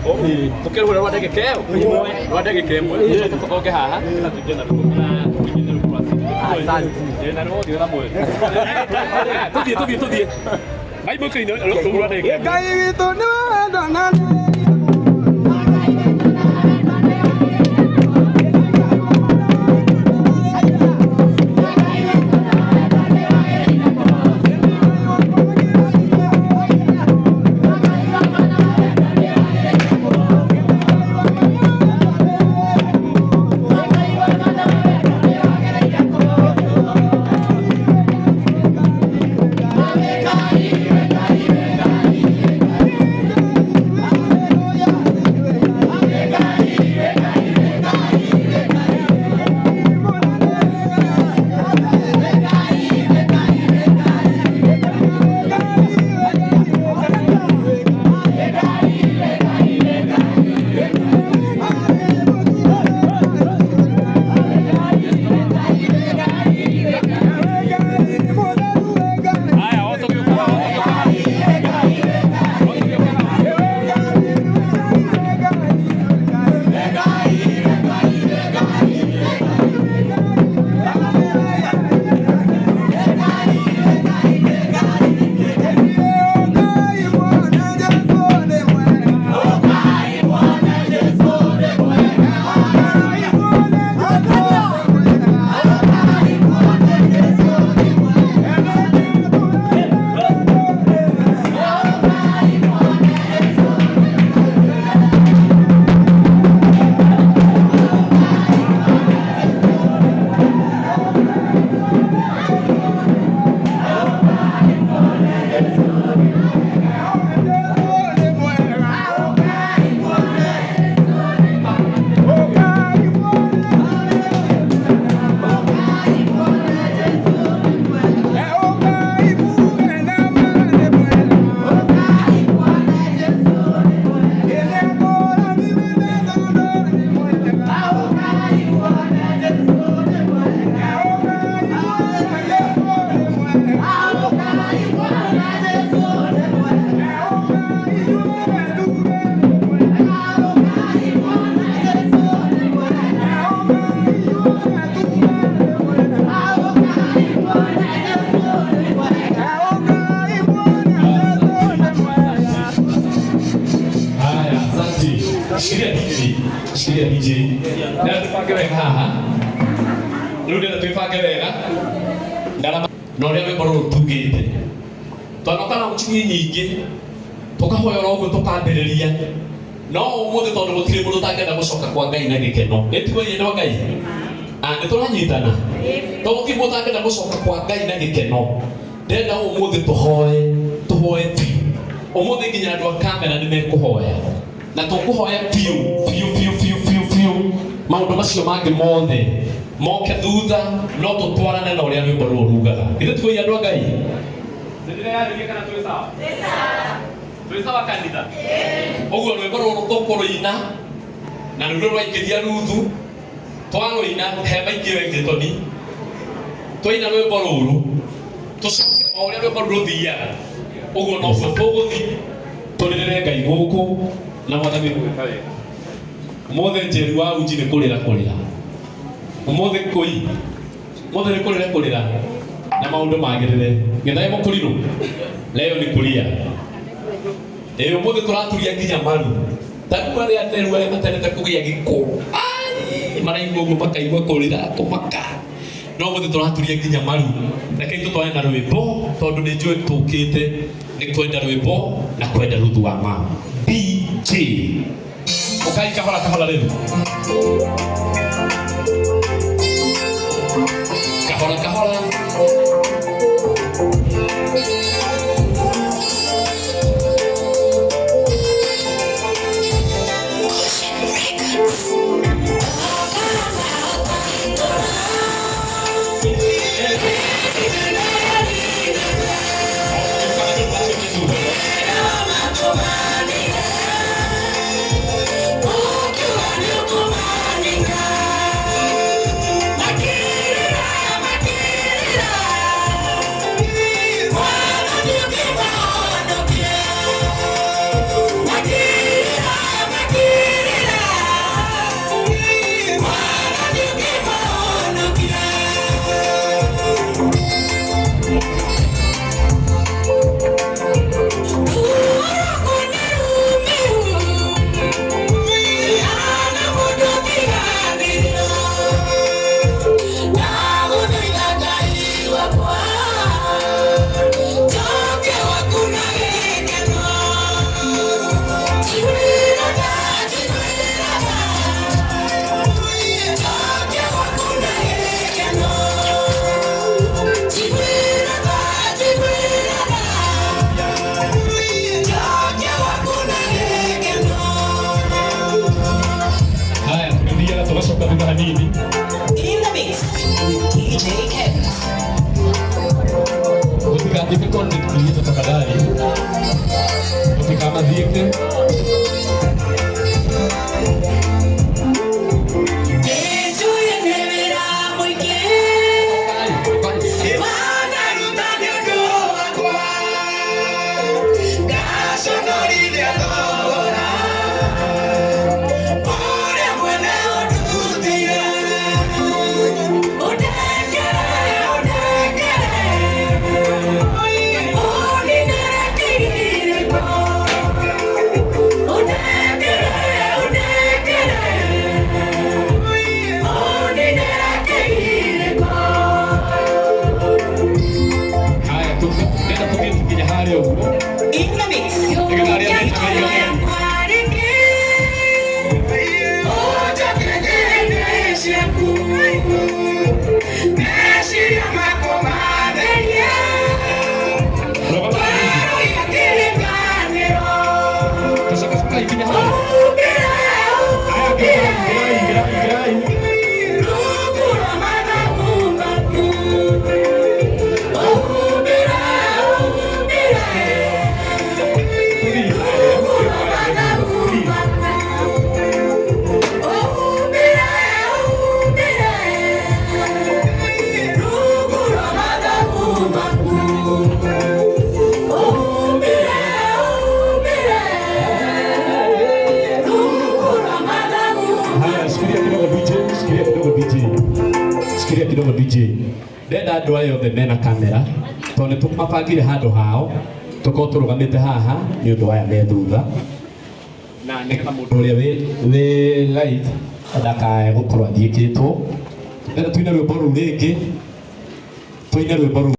ko tukirura rwa ndege keo rwa ndege kemwe tukoke haha na tugenda na tugenda kurasi asante na rwo ngira mwe tudie ai mo kino rwa ndege ngai witu ni wendo na Shikilia DJ. Na tupake wega haha. Rudi na tupake wega. Ndala no ria we baro tugite. Twanokana uchinyi nyingi. Tukahoyora uguo tukambiriria. No umuthi tondu gutire mundu tangenda gucoka kwa Ngai na gikeno. Nitiguo yenda Ngai. Nituranyitana. To gutire mundu tangenda gucoka kwa Ngai na gikeno. Ndenda umuthi tuhoe ti. Umuthi nginya andu a kamera ni mekuhoya. Na tukuhoya piu maundu macio mangi mothe moke thutha no tutwarane na uria rwimbo ruru rugaga ithe tiguo andu a Ngai ndire yarĩria kana twĩ sawa twĩ sawa kanitha uguo rwimbo ruru tukuruina na nĩruo rwaingĩria nuthu twaruina he maingĩ wengĩ toni twaina rwimbo ruru tucoke o uria rwimbo ruru ruthiaga uguo noguo tũgũthi tũrĩrĩre Ngai gũkũ na mwathani gwĩka wega mothe njeri wa uji nĩ kũrĩra mothe koi mothe nĩ kũrĩra na maũndũ magĩrĩre gĩthae mũkũrinũ leo nĩ kulia mothe tũraturia nginya maru takuwa rĩa teru arĩa matenete kũgĩa gĩkũ maraigua ũguo makaigua kũrĩra kũmaka no mothe tũraturia nginya maru reke tũtware na rwĩmbo tondũ nĩ njũĩ tũkĩte nĩ kwenda rwĩmbo na kwenda ruthu wa mama DJ Ukai kahora rĩu kahora Morning. tugacoka thutha hanini. In the mix, DJ Kevin. Tutigandike konde tulizo tafadhali. Tutikamathike. In the mix. Sikiria kidogo DJ. Ndenda andũ aya othe mena kamera tondũ tũmabangire handũ hao tũkorwo tũrũgamĩte haha nĩ ũndũ aya me thutha na nĩgetha mũndũ ũrĩa wĩ live ndakae gũkorwo athiĩkĩtwo. Ndenda tuine rwĩmbo rũu rĩngĩ, tuine rwĩmbo rũu.